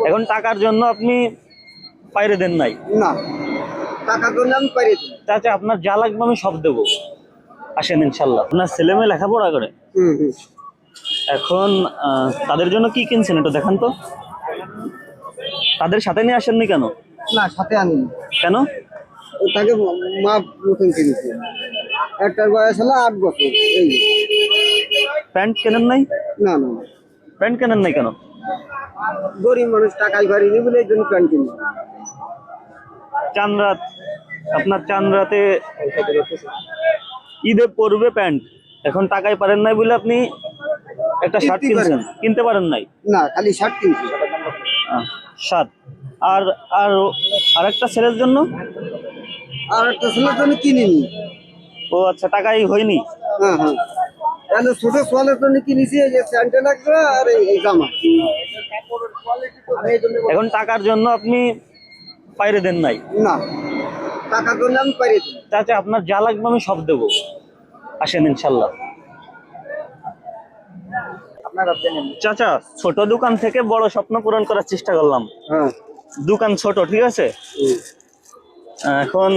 এখন টাকার জন্য আপনি পাইরে দেন নাই? না, টাকার জন্য আমি পাইরে দিই। চাচা আপনার যা লাগবে আমি সব দেবো, আসেন ইনশাল্লাহ। আপনার ছেলে মেয়ে লেখাপড়া করে, এখন তাদের জন্য কি কিনছেন একটু দেখান তো। তাদের সাথে নিয়ে আসেননি কেন? না, সাথে আনিনি। কেন? তাকে মা নতুন কিনেছে, একটার বয়স হলো 8 বছর। এই প্যান্ট কেনেন নাই? না না, প্যান্ট কেনেন নাই কেন? গরিব মানুষ, টাকাই পারিনি বলে এই জন্য প্যান্ট কিনি। চান রাত, আপনার চান রাতে ঈদে পরবে প্যান্ট, এখন টাকায় পারেন নাই বলে আপনি একটা শার্ট কিনছেন, কিনতে পারেন নাই? না, খালি শার্ট কিনছি। শার্ট আর আর আরেকটা ছেলের জন্য? আর একটা ছেলের জন্য কিনিনি। ও আচ্ছা, টাকাই হয়নি। হ্যাঁ হ্যাঁ, তাহলে ছোট ছোয়ালের জন্য কিনেছি, এই যে প্যান্টে লাগবে আর এই জামা। এখন টাকার জন্য আপনি পাইরে দেন নাই? না, টাকার জন্য আমি পাইরে দিই। চাচা আপনার যা লাগবে আমি সব দেবো, আসেন ইনশাল্লাহ। চাচা ছোট দোকান থেকে বড় স্বপ্ন পূরণ করার চেষ্টা করলাম। হ্যাঁ, দোকান ছোট, ঠিক আছে, এখন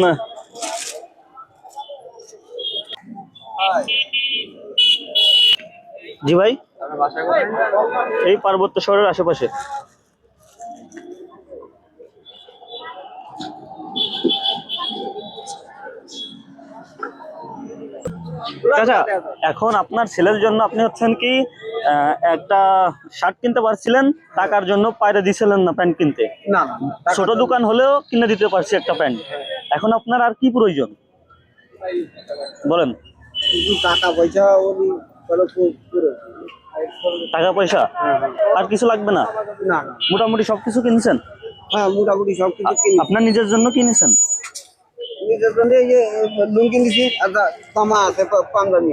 জি ভাই, এই পার্বত্য শহরের আশেপাশে। চাচা এখন আপনার ছেলের জন্য আপনি হচ্ছেন কি একটা শার্ট কিনতে পারছিলেন, টাকার জন্য পায়রে দিছিলেন না প্যান্ট কিনতে? না, ছোট দোকান হলেও কিনে দিতে পারছি একটা প্যান্ট, এখন আপনার আর কি প্রয়োজন বলেন? টাকা পয়সা, টাকা পয়সা আর কিছু লাগবে না? না, মোটামুটি সবকিছু কিনছেন? হ্যাঁ মোটামুটি সবকিছু কিনি। আপনার নিজের জন্য কিনেছেন? নিজের জন্য এই যে লুঙ্গি নিছি, আর জামা আছে পাঞ্জাবি।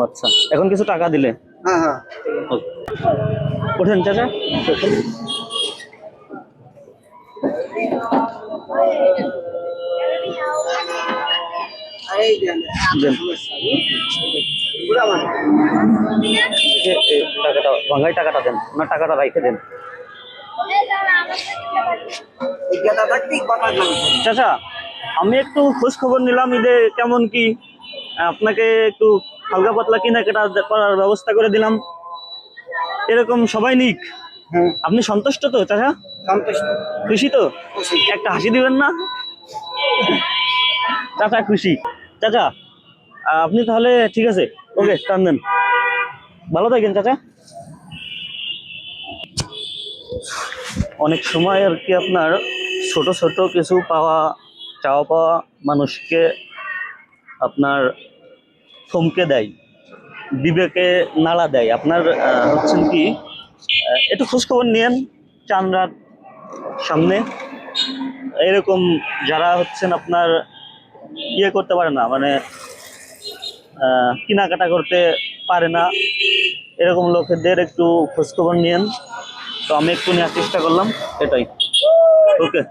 আচ্ছা, এখন কিছু টাকা দিলে? হ্যাঁ হ্যাঁ, ওঠেন চাচা। টাকাটা ভাঙাই, টাকাটা দেন, ওনার টাকাটা রাইখে দেন। চাচা আমি একটু খোঁজ খবর নিলাম ঈদে কেমন কি, আপনাকে একটু হালকা পাতলা কেনাকাটা করার ব্যবস্থা করে দিলাম, এরকম সবাই নিক। আপনি সন্তুষ্ট তো চাচা? সন্তুষ্ট, খুশি তো? একটা হাসি দিবেন না? চাচা খুশি। চাচা আপনি তাহলে ঠিক আছে, ওকে টান দেন, ভালো থাকেন চাচা। অনেক সময় আর কি আপনার ছোট ছোট কিছু পাওয়া, চাওয়া পাওয়া মানুষকে আপনার থমকে দেয়, বিবেকে নাড়া দেয়। আপনার হচ্ছেন কি একটু খোঁজখবর নিয়েন, চান রাত সামনে, এরকম যারা হচ্ছেন আপনার ইয়ে করতে পারে না, মানে কেনাকাটা করতে পারে না, এরকম লোকেদের একটু খোঁজখবর নিয়েন। তো আমি একটু নেওয়ার চেষ্টা করলাম, এটাই। ওকে।